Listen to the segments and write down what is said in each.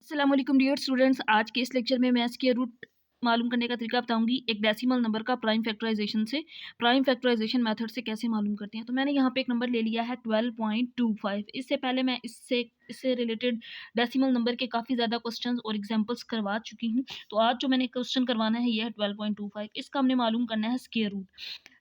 अस्सलाम वालेकुम dear students. आज के इस लेक्चर में मैं स्क्वायर रूट मालूम करने का तरीका बताऊंगी एक डेसिमल नंबर का प्राइम फैक्टराइजेशन से। प्राइम फैक्टराइजेशन मेथड से कैसे मालूम करते हैं। तो मैंने यहाँ पे एक नंबर ले लिया है 12.25। इससे पहले मैं इससे रिलेटेड डेसिमल नंबर के काफ़ी ज़्यादा क्वेश्चंस और एग्जांपल्स करवा चुकी हूँ। तो आज जो मैंने क्वेश्चन करवाना है ये है 12.25। इसका हमने मालूम करना है स्क्वायर रूट।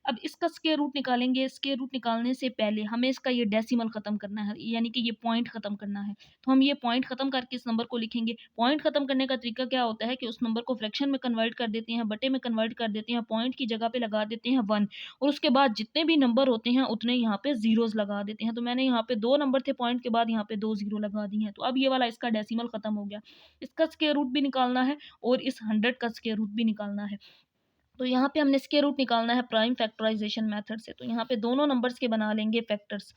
अब इसका स्क्वायर रूट निकालेंगे। स्क्वायर रूट निकालने से पहले हमें इसका ये डेसिमल ख़त्म करना है, यानी कि ये पॉइंट ख़त्म करना है। तो हम ये पॉइंट ख़त्म करके इस नंबर को लिखेंगे। पॉइंट ख़त्म करने का तरीका क्या होता है कि उस नंबर को फ्रैक्शन में कन्वर्ट कर देते हैं, बटे में कन्वर्ट कर देते हैं, पॉइंट की जगह पे लगा देते हैं 1 और उसके बाद जितने भी नंबर होते हैं उतने यहाँ पे ज़ीरोज़ लगा देते हैं। तो मैंने यहाँ पे 2 नंबर थे, पॉइंट के बाद यहाँ पे 2 ज़ीरो लगा दिए हैं। तो अब ये वाला इसका डेसिमल ख़त्म हो गया। इसका स्क्वायर रूट भी निकालना है और इस 100 का स्क्वायर रूट भी निकालना है। तो यहाँ पे हमने स्क्वायर रूट निकालना है प्राइम फैक्टराइजेशन मेथड से। तो यहाँ पे दोनों नंबर्स के बना लेंगे फैक्टर्स।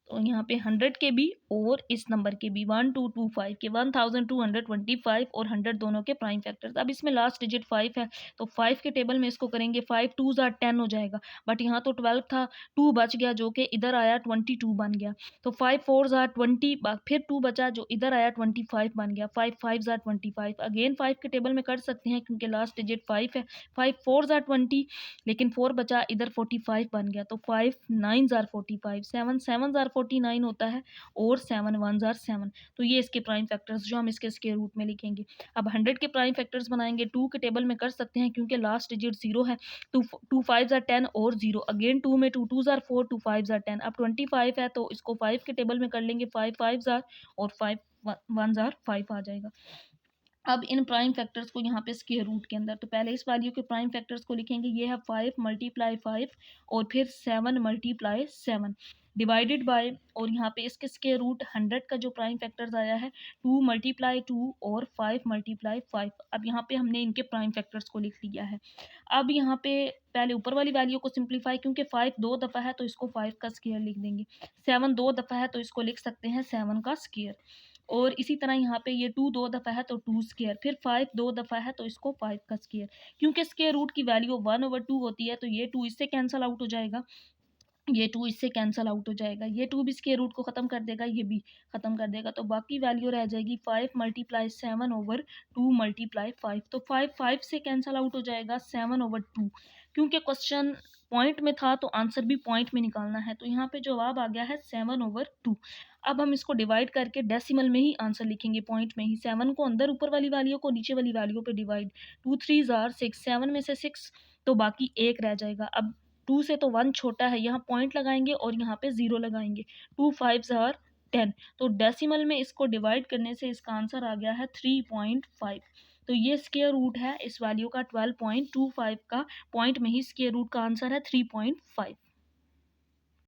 तो यहाँ पे 100 के भी और इस नंबर के भी 1225 के 1225 और 100 दोनों के प्राइम फैक्टर्स। अब इसमें लास्ट डिजिट 5 है तो 5 के टेबल में इसको करेंगे। 5 2 ज़ा 10 हो जाएगा, बट यहाँ तो 12 था, 2 बच गया जो कि इधर आया 22 बन गया। तो 5 4 ज़ा 20, फिर 2 बचा जो इधर आया 25 बन गया। 5 5 ज़ा 25, अगेन 5 के टेबल में कर सकते हैं क्योंकि लास्ट डिजिट 5 है। 5 4 ज़ा 20, लेकिन 4 बचा इधर 45 बन गया। तो 5 9 ज़ार 45, 7 7 ज़ार 49 होता है और 7 1 ज़ार 7। तो ये इसके प्राइम फैक्टर्स जो हम इसके स्क्वायर रूट में लिखेंगे। अब 100 के प्राइम फैक्टर्स बनाएंगे। 2 के टेबल में कर सकते हैं क्योंकि लास्ट डिजिट 0 है। 2 5 ज़ार 10 और 0, अगेन 2 में 2 2 ज़ार 4, 2 5 ज़ार 10। अब 25 है तो इसको 5 के टेबल में कर लेंगे। 5 5 ज़ार और 5 1 ज़ार 5 आ जाएगा। अब इन प्राइम फैक्टर्स को यहाँ पे स्क्वायर रूट के अंदर, तो पहले इस वैल्यू के प्राइम फैक्टर्स को लिखेंगे। ये है 5 × 5 और फिर 7 × 7 डिवाइडेड बाय, और यहाँ पे इसके स्क्वायर रूट 100 का जो प्राइम फैक्टर्स आया है 2 × 2 और 5 × 5। अब यहाँ पे हमने इनके प्राइम फैक्टर्स को लिख लिया है। अब यहाँ पे पहले ऊपर वाली वैल्यू को सिंप्लीफाई, क्योंकि 5 2 दफ़ा है तो इसको 5 का स्क्वायर लिख देंगे। 7 2 दफ़ा है तो इसको लिख सकते हैं 7 का स्क्वायर। और इसी तरह यहाँ पे ये 2 2 दफ़ा है तो 2 स्क्वायर, फिर 5 2 दफ़ा है तो इसको 5 का स्क्वायर। क्योंकि स्क्वायर रूट की वैल्यू 1/2 होती है तो ये 2 इससे कैंसिल आउट हो जाएगा, ये 2 इससे कैंसिल आउट हो जाएगा, ये 2 भी स्क्वायर रूट को ख़त्म कर देगा, ये भी ख़त्म कर देगा। तो बाकी वैल्यू रह जाएगी 5 × 7/2 × 5। तो 5 5 से कैंसिल आउट हो जाएगा 7/2। क्योंकि क्वेश्चन पॉइंट में था तो आंसर भी पॉइंट में निकालना है, तो यहाँ पे जवाब आ गया है 7/2। अब हम इसको डिवाइड करके डेसिमल में ही आंसर लिखेंगे, पॉइंट में ही। 7 को अंदर ऊपर वाली वैल्यू को नीचे वाली वैल्यू पे डिवाइड। 2 3 ज़ार 6, 7 में से 6 तो बाकी 1 रह जाएगा। अब 2 से तो 1 छोटा है, यहाँ पॉइंट लगाएंगे और यहाँ पे 0 लगाएंगे। 2 5 ज़ार 10, तो डेसिमल में इसको डिवाइड करने से इसका आंसर आ गया है 3.5। तो ये स्क्वायर रूट है इस वैल्यू का 12.25 का, पॉइंट में ही स्क्वायर रूट का आंसर है 3.5।